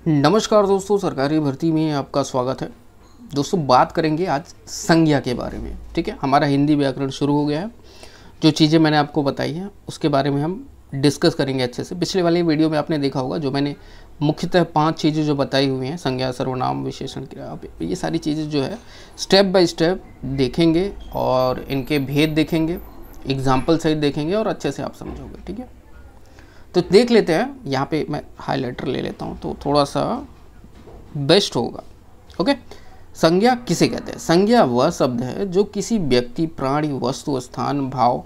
नमस्कार दोस्तों, सरकारी भर्ती में आपका स्वागत है। दोस्तों बात करेंगे आज संज्ञा के बारे में। ठीक है, हमारा हिंदी व्याकरण शुरू हो गया है। जो चीज़ें मैंने आपको बताई हैं उसके बारे में हम डिस्कस करेंगे अच्छे से। पिछले वाले वीडियो में आपने देखा होगा जो मैंने मुख्यतः 5 चीज़ें जो बताई हुई हैं, संज्ञा, सर्वनाम, विशेषण, क्रिया, ये सारी चीज़ें जो है स्टेप बाय स्टेप देखेंगे और इनके भेद देखेंगे, एग्जाम्पल सहित देखेंगे और अच्छे से आप समझोगे। ठीक है, तो देख लेते हैं। यहाँ पे मैं हाइलाइटर ले लेता हूँ तो थोड़ा सा बेस्ट होगा। ओके, संज्ञा किसे कहते हैं? संज्ञा वह शब्द है जो किसी व्यक्ति, प्राणी, वस्तु, स्थान, भाव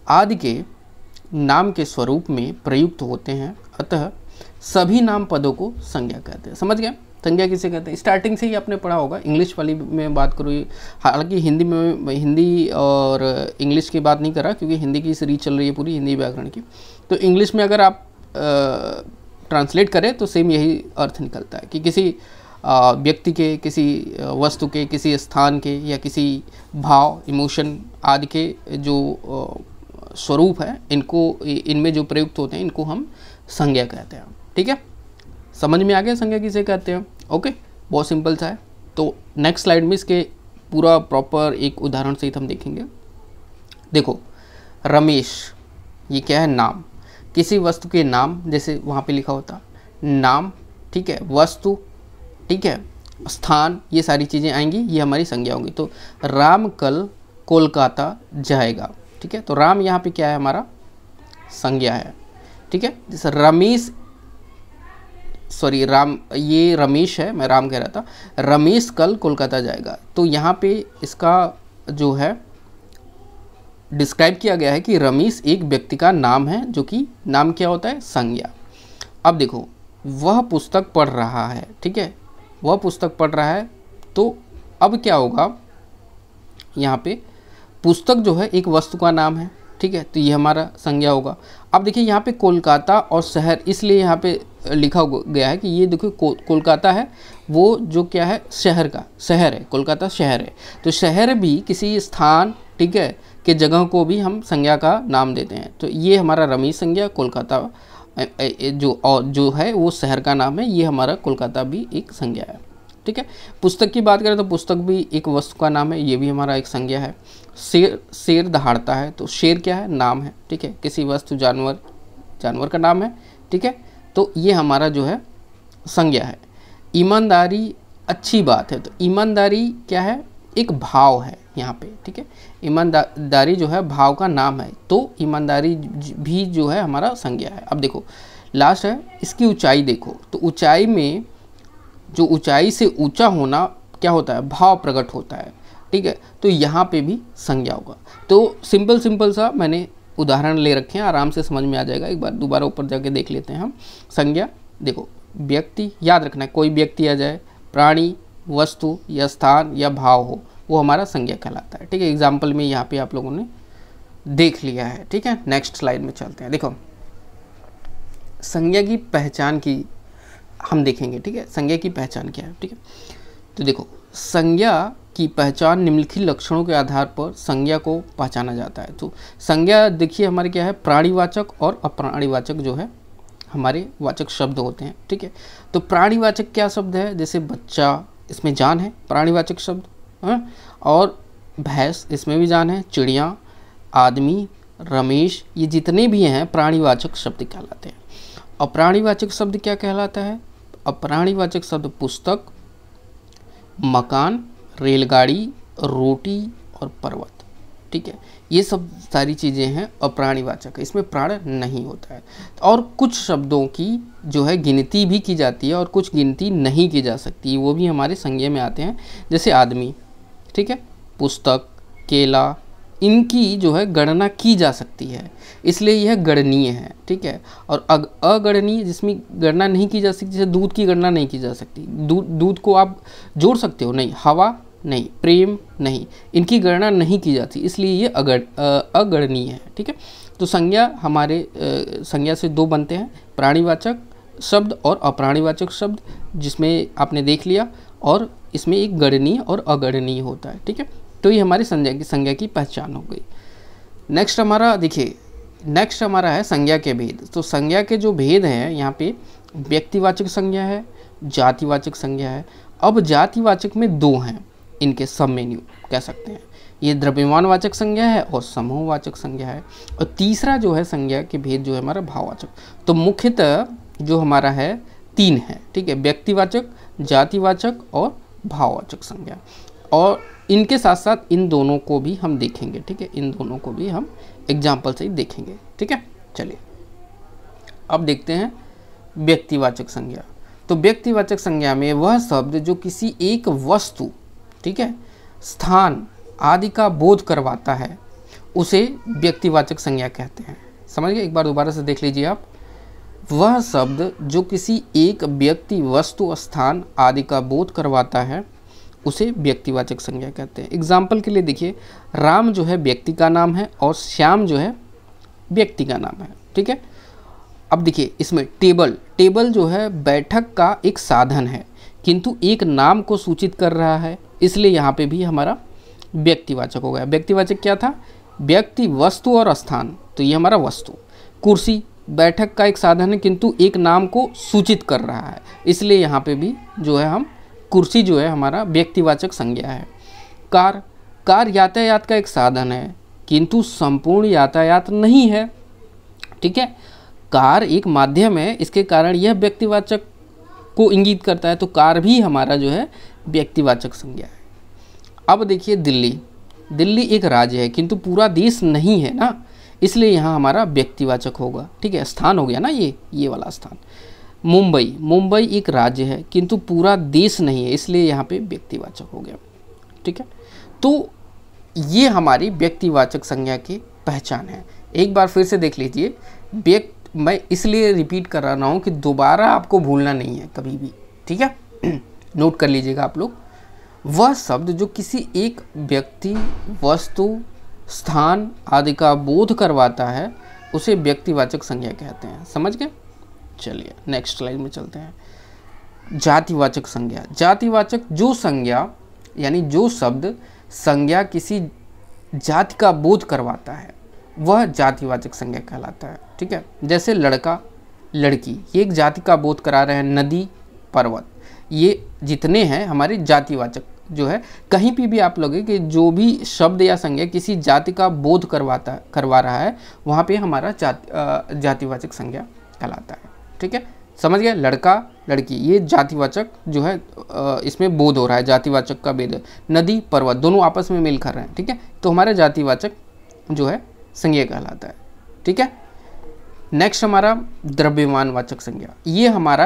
आदि के नाम के स्वरूप में प्रयुक्त होते हैं। अतः सभी नाम पदों को संज्ञा कहते हैं। समझ गए संज्ञा किसे कहते हैं? स्टार्टिंग से ही आपने पढ़ा होगा। इंग्लिश वाली में बात करूँ, हालांकि हिंदी में हिंदी और इंग्लिश की बात नहीं कर रहा क्योंकि हिंदी की सीरीज चल रही है पूरी हिंदी व्याकरण की। तो इंग्लिश में अगर आप ट्रांसलेट करें तो सेम यही अर्थ निकलता है कि किसी व्यक्ति के, किसी वस्तु के, किसी स्थान के या किसी भाव, इमोशन आदि के जो स्वरूप है, इनमें जो प्रयुक्त होते हैं इनको हम संज्ञा कहते हैं। ठीक है, समझ में आ गया संज्ञा किसे कहते हैं? ओके, बहुत सिंपल सा है। तो नेक्स्ट स्लाइड में इसके पूरा प्रॉपर एक उदाहरण सहित हम देखेंगे। देखो, रमेश, ये क्या है? नाम। किसी वस्तु के नाम, जैसे वहाँ पे लिखा होता नाम, ठीक है, वस्तु, ठीक है, स्थान, ये सारी चीज़ें आएंगी, ये हमारी संज्ञा होंगी। तो राम कल कोलकाता जाएगा। ठीक है, तो राम यहाँ पे क्या है? हमारा संज्ञा है। ठीक है, जैसे रमेश, सॉरी राम, ये रमेश है, मैं राम कह रहा था। रमेश कल कोलकाता जाएगा, तो यहाँ पे इसका जो है डिस्क्राइब किया गया है कि रमेश एक व्यक्ति का नाम है, जो कि नाम क्या होता है? संज्ञा। अब देखो, वह पुस्तक पढ़ रहा है। ठीक है, वह पुस्तक पढ़ रहा है, तो अब क्या होगा? यहाँ पे पुस्तक जो है एक वस्तु का नाम है। ठीक है, तो ये हमारा संज्ञा होगा। अब देखिए यहाँ पे कोलकाता और शहर, इसलिए यहाँ पे लिखा गया है कि ये देखो कोलकाता है, वो जो क्या है? शहर का, शहर है, कोलकाता शहर है। तो शहर भी किसी स्थान, ठीक है, के जगह को भी हम संज्ञा का नाम देते हैं। तो ये हमारा रमेश संज्ञा, कोलकाता जो है वो शहर का नाम है, ये हमारा कोलकाता भी एक संज्ञा है। ठीक है, पुस्तक की बात करें तो पुस्तक भी एक वस्तु का नाम है, ये भी हमारा एक संज्ञा है। शेर दहाड़ता है, तो शेर क्या है? नाम है। ठीक है, किसी वस्तु, जानवर का नाम है। ठीक है, तो ये हमारा जो है संज्ञा है। ईमानदारी अच्छी बात है, तो ईमानदारी क्या है? एक भाव है यहाँ पे। ठीक है, ईमानदारी जो है भाव का नाम है, तो ईमानदारी भी जो है हमारा संज्ञा है। अब देखो लास्ट है, इसकी ऊंचाई देखो, तो ऊंचाई में जो ऊंचाई से ऊंचा होना क्या होता है? भाव प्रकट होता है। ठीक है, तो यहाँ पे भी संज्ञा होगा। तो सिंपल सा मैंने उदाहरण ले रखे हैं, आराम से समझ में आ जाएगा। एक बार दोबारा ऊपर जाके देख लेते हैं हम। संज्ञा देखो, व्यक्ति, याद रखना है, कोई व्यक्ति आ जाए, प्राणी, वस्तु या स्थान या भाव हो, वो हमारा संज्ञा कहलाता है। ठीक है, एग्जाम्पल में यहाँ पे आप लोगों ने देख लिया है। ठीक है, नेक्स्ट स्लाइड में चलते हैं। देखो, संज्ञा की पहचान की हम देखेंगे। ठीक है, संज्ञा की पहचान क्या है? ठीक है, तो देखो, संज्ञा की पहचान निम्नलिखित लक्षणों के आधार पर संज्ञा को पहचाना जाता है। तो संज्ञा देखिए हमारे क्या है? प्राणीवाचक और अप्राणीवाचक जो है हमारे वाचक शब्द होते हैं। ठीक है, तो प्राणीवाचक क्या शब्द है? जैसे बच्चा, इसमें जान है, प्राणीवाचक शब्द है। और भैंस, इसमें भी जान है। चिड़िया, आदमी, रमेश, ये जितने भी हैं प्राणीवाचक शब्द कहलाते हैं। अप्राणीवाचक शब्द क्या कहलाता है? अप्राणीवाचक शब्द पुस्तक, मकान, रेलगाड़ी, रोटी और पर्वत। ठीक है, ये सब सारी चीज़ें हैं अप्राणीवाचक, इसमें प्राण नहीं होता है। और कुछ शब्दों की जो है गिनती भी की जाती है और कुछ गिनती नहीं की जा सकती, वो भी हमारे संज्ञा में आते हैं। जैसे आदमी, ठीक है, पुस्तक, केला, इनकी जो है गणना की जा सकती है, इसलिए यह गणनीय है। ठीक है, और अगणनीय, जिसमें गणना नहीं की जा सकती, जैसे दूध की गणना नहीं की जा सकती। दूध को आप जोड़ सकते हो? नहीं। हवा नहीं, प्रेम नहीं, इनकी गणना नहीं की जाती, इसलिए ये अगणनीय है। ठीक है, तो संज्ञा हमारे संज्ञा से 2 बनते हैं, प्राणीवाचक शब्द और अप्राणीवाचक शब्द, जिसमें आपने देख लिया, और इसमें एक गणनीय और अगणनीय होता है। ठीक है, तो ये हमारी संज्ञा की पहचान हो गई। नेक्स्ट हमारा देखिए, नेक्स्ट हमारा है संज्ञा के भेद। तो संज्ञा के जो भेद हैं यहाँ पे व्यक्तिवाचक संज्ञा है, जातिवाचक संज्ञा है। अब जातिवाचक में दो हैं, इनके सब मेन्यू कह सकते हैं, ये द्रव्यमानवाचक संज्ञा है और समूहवाचक संज्ञा है। और तीसरा जो है संज्ञा के भेद जो है हमारा भाववाचक। तो मुख्यतः जो हमारा है तीन है, ठीक है, व्यक्तिवाचक, जातिवाचक और भाववाचक संज्ञा। और इनके साथ साथ इन दोनों को भी हम देखेंगे, ठीक है, इन दोनों को भी हम एग्जाम्पल से ही देखेंगे, ठीक है। चलिए अब देखते हैं व्यक्तिवाचक संज्ञा। तो व्यक्तिवाचक संज्ञा में वह शब्द जो किसी एक वस्तु, ठीक है, स्थान आदि का बोध करवाता है उसे व्यक्तिवाचक संज्ञा कहते हैं। समझ गए? एक बार दोबारा से देख लीजिए आप। वह शब्द जो किसी एक व्यक्ति, वस्तु, स्थान आदि का बोध करवाता है उसे व्यक्तिवाचक संज्ञा कहते हैं। एग्जाम्पल के लिए देखिए, राम जो है व्यक्ति का नाम है और श्याम जो है व्यक्ति का नाम है, ठीक है। अब देखिए इसमें टेबल जो है बैठक का एक साधन है, किंतु एक नाम को सूचित कर रहा है, इसलिए यहाँ पे भी हमारा व्यक्तिवाचक हो गया। व्यक्तिवाचक क्या था? व्यक्ति, वस्तु और स्थान, तो ये हमारा वस्तु। कुर्सी बैठक का एक साधन है, किंतु एक नाम को सूचित कर रहा है, इसलिए यहाँ पे भी जो है हम कुर्सी जो है हमारा व्यक्तिवाचक संज्ञा है। कार यातायात का एक साधन है, किंतु संपूर्ण यातायात नहीं है, ठीक है। कार एक माध्यम है, इसके कारण यह व्यक्तिवाचक को इंगित करता है, तो कार भी हमारा जो है व्यक्तिवाचक संज्ञा है। अब देखिए दिल्ली एक राज्य है, किंतु पूरा देश नहीं है ना, इसलिए यहाँ हमारा व्यक्तिवाचक होगा, ठीक है। स्थान हो गया ना ये वाला स्थान। मुंबई एक राज्य है, किंतु पूरा देश नहीं है, इसलिए यहाँ पे व्यक्तिवाचक हो गया, ठीक है। तो ये हमारी व्यक्तिवाचक संज्ञा की पहचान है। एक बार फिर से देख लीजिए, मैं इसलिए रिपीट कर रहा हूँ कि दोबारा आपको भूलना नहीं है कभी भी, ठीक है। नोट कर लीजिएगा आप लोग। वह शब्द जो किसी एक व्यक्ति, वस्तु, स्थान आदि का बोध करवाता है उसे व्यक्तिवाचक संज्ञा कहते हैं। समझ गए? चलिए नेक्स्ट स्लाइड में चलते हैं। जातिवाचक संज्ञा। जातिवाचक जो संज्ञा यानी जो शब्द संज्ञा किसी जाति का बोध करवाता है वह जातिवाचक संज्ञा कहलाता है, ठीक है। जैसे लड़का, लड़की, ये एक जाति का बोध करा रहे हैं। नदी, पर्वत, ये जितने हैं हमारे जातिवाचक जो है। कहीं भी आप लोगे कि जो भी शब्द या संज्ञा किसी जाति का बोध करवा रहा है वहाँ पे हमारा जातिवाचक संज्ञा कहलाता है, ठीक है। समझ गए? लड़का, लड़की, ये जातिवाचक जो है इसमें बोध हो रहा है, जातिवाचक का भेद। नदी, पर्वत, दोनों आपस में मेल कर रहे हैं, ठीक है, तो हमारा जातिवाचक जो है संज्ञा कहलाता है, ठीक है। नेक्स्ट हमारा द्रव्यमानवाचक संज्ञा। ये हमारा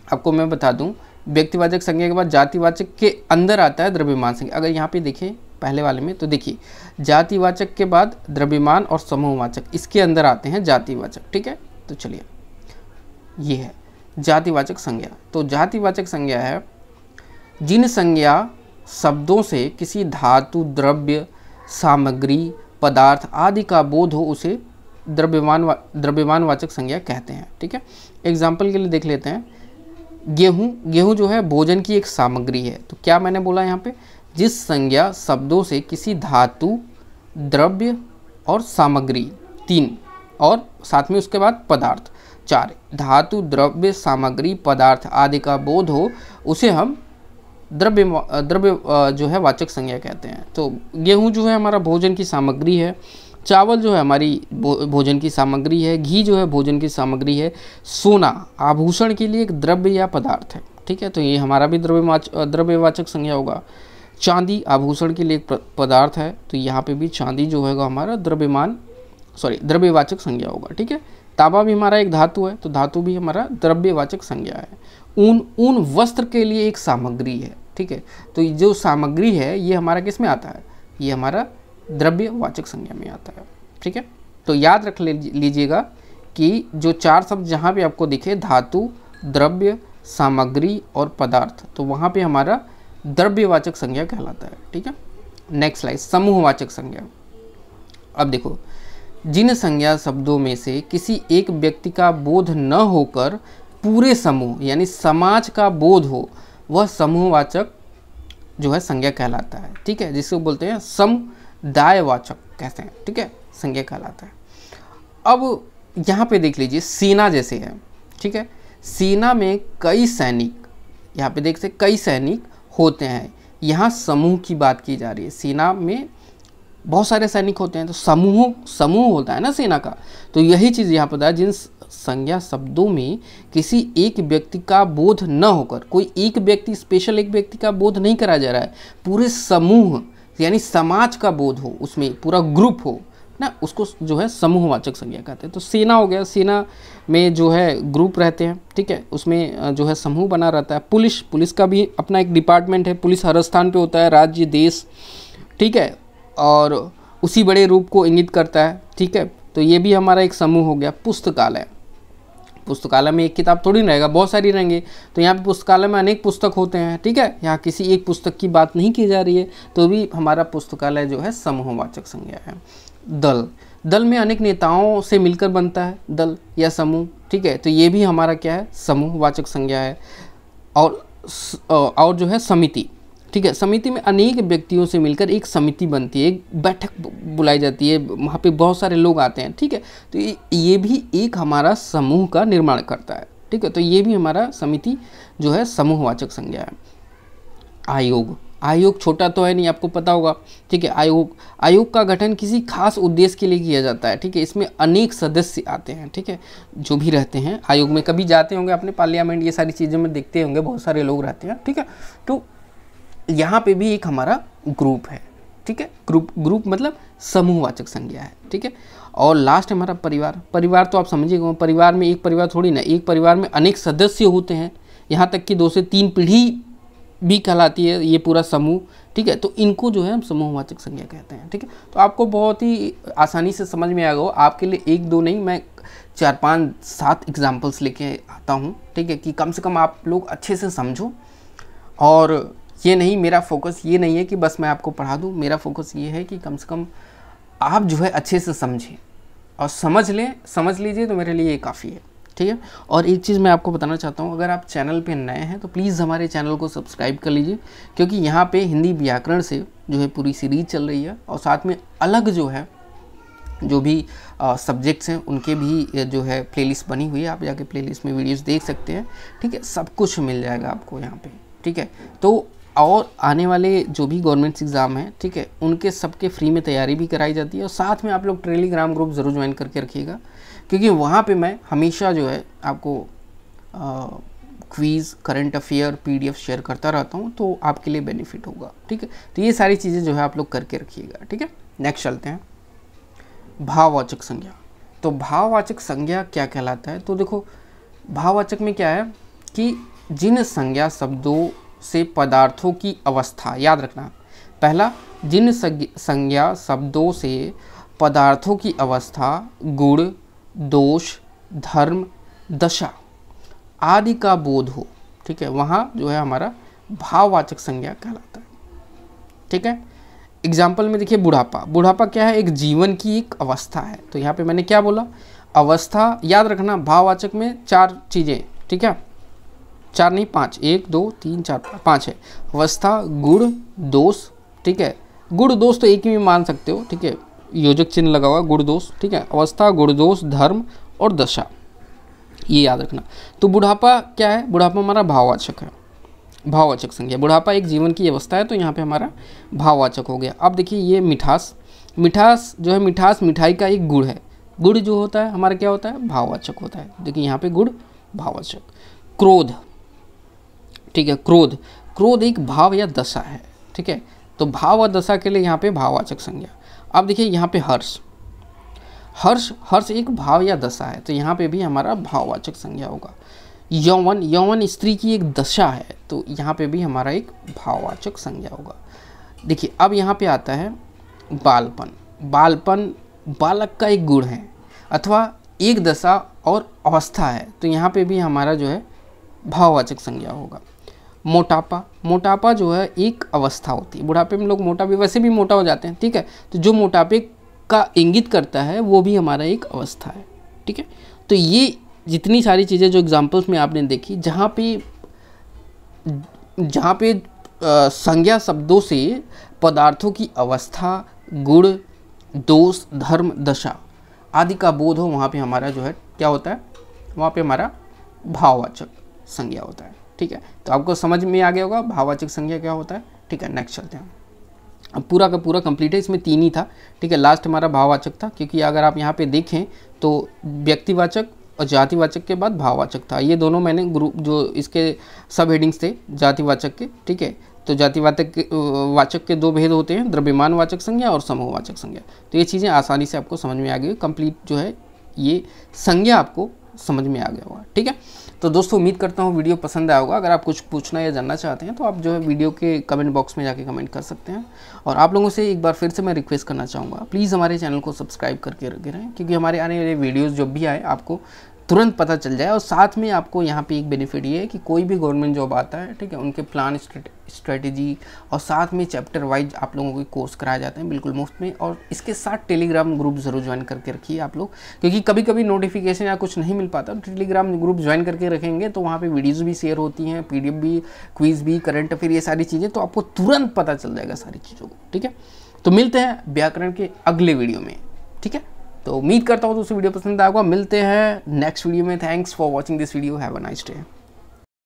आपको मैं बता दूं, व्यक्तिवाचक संज्ञा के बाद जातिवाचक के अंदर आता है द्रव्यमान संज्ञा। अगर यहाँ पे देखें पहले वाले में तो देखिए जातिवाचक के बाद द्रव्यमान और समूहवाचक, इसके अंदर आते हैं जातिवाचक, ठीक है। तो चलिए ये है जातिवाचक संज्ञा। तो जातिवाचक संज्ञा है जिन संज्ञा शब्दों से किसी धातु, द्रव्य, सामग्री, पदार्थ आदि का बोध हो उसे द्रव्यमानवाचक संज्ञा कहते हैं, ठीक है। एग्जाम्पल के लिए देख लेते हैं। गेहूँ जो है भोजन की एक सामग्री है। तो क्या मैंने बोला यहाँ पे? जिस संज्ञा शब्दों से किसी धातु, द्रव्य और सामग्री, 3, और साथ में उसके बाद पदार्थ, 4, धातु, द्रव्य, सामग्री, पदार्थ आदि का बोध हो उसे हम द्रव्य जो है वाचक संज्ञा कहते हैं। तो गेहूँ जो है हमारा भोजन की सामग्री है, चावल जो है हमारी भोजन की सामग्री है, घी जो है भोजन की सामग्री है, सोना आभूषण के लिए एक द्रव्य या पदार्थ है, ठीक है, तो ये हमारा भी द्रव्यवाचक संज्ञा होगा। चांदी आभूषण के लिए एक पदार्थ है, तो यहाँ पे भी चांदी जो होगा हमारा द्रव्यवाचक संज्ञा होगा, ठीक है। तांबा भी हमारा एक धातु है, तो धातु भी हमारा द्रव्यवाचक संज्ञा है। ऊन वस्त्र के लिए एक सामग्री है, ठीक है, तो जो सामग्री है ये हमारा किस में आता है? ये हमारा द्रव्यवाचक संज्ञा में आता है, ठीक है। तो याद रख लीजिएगा कि जो 4 शब्द जहाँ पे आपको दिखे, धातु, द्रव्य, सामग्री और पदार्थ, तो वहाँ पे हमारा द्रव्यवाचक संज्ञा कहलाता है, ठीक है। नेक्स्ट स्लाइड, समूहवाचक संज्ञा। अब देखो, जिन संज्ञा शब्दों में से किसी एक व्यक्ति का बोध न होकर पूरे समूह यानी समाज का बोध हो वह समूहवाचक जो है संज्ञा कहलाता है, ठीक है, जिसको बोलते हैं समुदायवाचक कहते हैं, ठीक है, संज्ञा कहलाता है। अब यहाँ पे देख लीजिए सेना जैसे है, ठीक है, सेना में कई सैनिक, यहाँ पे देख सकते कई सैनिक होते हैं। यहाँ समूह की बात की जा रही है। सेना में बहुत सारे सैनिक होते हैं तो समूह होता है ना सेना का। तो यही चीज़ यहाँ पर है, जिन संज्ञा शब्दों में किसी एक व्यक्ति का बोध न होकर, कोई एक व्यक्ति स्पेशल एक व्यक्ति का बोध नहीं करा जा रहा है, पूरे समूह यानी समाज का बोध हो, उसमें पूरा ग्रुप हो ना, उसको जो है समूहवाचक संज्ञा कहते हैं। तो सेना हो गया, सेना में जो है ग्रुप रहते हैं, ठीक है, उसमें जो है समूह बना रहता है। पुलिस का भी अपना एक डिपार्टमेंट है, पुलिस हर स्थान पे होता है, राज्य देश, ठीक है, और उसी बड़े रूप को इंगित करता है, ठीक है। तो ये भी हमारा एक समूह हो गया। पुस्तकालय में एक किताब थोड़ी रहेगा, बहुत सारी रहेंगे। तो यहाँ पे पुस्तकालय में अनेक पुस्तक होते हैं, ठीक है, यहाँ किसी एक पुस्तक की बात नहीं की जा रही है, तो भी हमारा पुस्तकालय जो है समूहवाचक संज्ञा है। दल में अनेक नेताओं से मिलकर बनता है दल या समूह, ठीक है, तो ये भी हमारा क्या है, समूहवाचक संज्ञा है। और जो है समिति, ठीक है, समिति में अनेक व्यक्तियों से मिलकर एक समिति बनती है, एक बैठक बुलाई जाती है, वहाँ पे बहुत सारे लोग आते हैं, ठीक है। तो ये भी एक हमारा समूह का निर्माण करता है, ठीक है। तो ये भी हमारा समिति जो है समूहवाचक संज्ञा है। आयोग छोटा तो है नहीं, आपको पता होगा, ठीक है। आयोग का गठन किसी खास उद्देश्य के लिए किया जाता है, ठीक है। इसमें अनेक सदस्य आते हैं, ठीक है, जो भी रहते हैं आयोग में, कभी जाते होंगे अपने पार्लियामेंट, ये सारी चीज़ें में देखते होंगे, बहुत सारे लोग रहते हैं, ठीक है। तो यहाँ पे भी एक हमारा ग्रुप है, ठीक है, ग्रुप मतलब समूहवाचक संज्ञा है, ठीक है। और लास्ट हमारा परिवार तो आप समझिएगा, परिवार में एक परिवार थोड़ी ना, एक परिवार में अनेक सदस्य होते हैं, यहाँ तक कि 2 से 3 पीढ़ी भी कहलाती है ये पूरा समूह, ठीक है। तो इनको जो है हम समूहवाचक संज्ञा कहते हैं, ठीक है। तो आपको बहुत ही आसानी से समझ में आ गया, आपके लिए 1-2 नहीं, मैं 4, 5, 7 एग्जाम्पल्स लेके आता हूँ, ठीक है, कि कम से कम आप लोग अच्छे से समझो। और ये नहीं, मेरा फोकस ये नहीं है कि बस मैं आपको पढ़ा दूँ, मेरा फोकस ये है कि कम से कम आप जो है अच्छे से समझें और समझ लीजिए, तो मेरे लिए ये काफ़ी है, ठीक है। और एक चीज़ मैं आपको बताना चाहता हूँ, अगर आप चैनल पे नए हैं तो प्लीज़ हमारे चैनल को सब्सक्राइब कर लीजिए, क्योंकि यहाँ पे हिंदी व्याकरण से जो है पूरी सीरीज चल रही है, और साथ में अलग जो है जो भी सब्जेक्ट्स हैं उनके भी जो है प्लेलिस्ट बनी हुई है, आप जाके प्लेलिस्ट में वीडियोस देख सकते हैं, ठीक है। सब कुछ मिल जाएगा आपको यहाँ पे, ठीक है। तो और आने वाले जो भी गवर्नमेंट एग्ज़ाम हैं, ठीक है, उनके सबके फ्री में तैयारी भी कराई जाती है। और साथ में आप लोग टेलीग्राम ग्रुप ज़रूर ज्वाइन करके रखिएगा, क्योंकि वहाँ पे मैं हमेशा जो है आपको quiz, current affair, PDF share करता रहता हूँ, तो आपके लिए बेनिफिट होगा, ठीक है। तो ये सारी चीज़ें जो है आप लोग करके रखिएगा, ठीक है। नेक्स्ट चलते हैं, भाववाचक संज्ञा। तो भाववाचक संज्ञा क्या कहलाता है, तो देखो भाववाचक में क्या है कि जिन संज्ञा शब्दों से पदार्थों की अवस्था, याद रखना, पहला, जिन संज्ञा शब्दों से पदार्थों की अवस्था, गुण, दोष, धर्म, दशा आदि का बोध हो, ठीक है, वहाँ जो है हमारा भाववाचक संज्ञा कहलाता है, ठीक है। एग्जाम्पल में देखिए, बुढ़ापा क्या है, एक जीवन की एक अवस्था है। तो यहाँ पे मैंने क्या बोला, अवस्था, याद रखना, भाववाचक में 4 चीज़ें, ठीक है, 4 नहीं 5, 1 2 3 4 5 है। अवस्था, गुण, दोष, ठीक है, गुण दोष तो एक ही में मान सकते हो, ठीक है, योजक चिन्ह लगा हुआ, गुण दोष, ठीक है, अवस्था, गुण दोष, धर्म और दशा, ये याद रखना। तो बुढ़ापा क्या है, बुढ़ापा हमारा भाववाचक है, भाववाचक संज्ञा। बुढ़ापा एक जीवन की अवस्था है, तो यहाँ पे हमारा भाववाचक हो गया। अब देखिए ये मिठास जो है, मिठाई का एक गुण है, गुण जो होता है हमारा क्या होता है, भाववाचक होता है। देखिए यहाँ पे गुण भाववाचक। क्रोध, ठीक है, क्रोध एक भाव या दशा है, ठीक है। तो भाव और दशा के लिए यहाँ पे भाववाचक संज्ञा। अब देखिए यहाँ पे हर्ष एक भाव या दशा है, तो यहाँ पे भी हमारा भाववाचक संज्ञा होगा। यौवन स्त्री की एक दशा है, तो यहाँ पे भी हमारा एक भाववाचक संज्ञा होगा। देखिए अब यहाँ पे आता है बालपन बालक का एक गुण है अथवा एक दशा और अवस्था है, तो यहाँ पे भी हमारा जो है भाववाचक संज्ञा होगा। मोटापा जो है एक अवस्था होती है, बुढ़ापे में लोग वैसे भी मोटा हो जाते हैं, ठीक है। तो जो मोटापे का इंगित करता है वो भी हमारा एक अवस्था है, ठीक है। तो ये जितनी सारी चीज़ें जो एग्जांपल्स में आपने देखी, जहाँ पे संज्ञा शब्दों से पदार्थों की अवस्था, गुण, दोष, धर्म, दशा आदि का बोध हो, वहाँ पे हमारा जो है क्या होता है, वहाँ पे हमारा भाववाचक संज्ञा होता है। ठीक है, तो आपको समझ में आ गया होगा भाववाचक संज्ञा क्या होता है। ठीक है, नेक्स्ट चलते हैं। अब पूरा का पूरा कंप्लीट है, इसमें 3 ही था। ठीक है, लास्ट हमारा भाववाचक था, क्योंकि अगर आप यहाँ पे देखें तो व्यक्तिवाचक और जातिवाचक के बाद भाववाचक था। ये दोनों मैंने ग्रुप जो इसके सब हेडिंग्स थे जातिवाचक के। ठीक है, तो वाचक के 2 भेद होते हैं, द्रव्यमान वाचक संज्ञा और समूहवाचक संज्ञा। तो ये चीज़ें आसानी से आपको समझ में आ गई। कंप्लीट जो है ये संज्ञा आपको समझ में आ गया होगा। ठीक है, तो दोस्तों उम्मीद करता हूँ वीडियो पसंद आया होगा। अगर आप कुछ पूछना या जानना चाहते हैं तो आप जो है वीडियो के कमेंट बॉक्स में जाके कमेंट कर सकते हैं। और आप लोगों से एक बार फिर से मैं रिक्वेस्ट करना चाहूँगा, प्लीज़ हमारे चैनल को सब्सक्राइब करके रखे रहें, क्योंकि हमारे आने वाले वीडियोज़ जब भी आए आपको तुरंत पता चल जाए। और साथ में आपको यहाँ पे एक बेनिफिट ये है कि कोई भी गवर्नमेंट जॉब आता है, ठीक है, उनके प्लान, स्ट्रेटेजी और साथ में चैप्टर वाइज आप लोगों के कोर्स कराए जाते हैं बिल्कुल मुफ्त में। और इसके साथ टेलीग्राम ग्रुप ज़रूर ज्वाइन करके रखिए आप लोग, क्योंकि कभी कभी नोटिफिकेशन या कुछ नहीं मिल पाता, तो टेलीग्राम ग्रुप ज्वाइन करके रखेंगे तो वहाँ पर वीडियोज़ भी शेयर होती हैं, PDF भी, क्विज़ भी, करंट अफेयर, ये सारी चीज़ें, तो आपको तुरंत पता चल जाएगा सारी चीज़ों को। ठीक है, तो मिलते हैं व्याकरण के अगले वीडियो में। ठीक है, तो उम्मीद करता हूँ दोस्तों वीडियो पसंद आएगा। मिलते हैं नेक्स्ट वीडियो में। Thanks for watching this video. Have a nice day.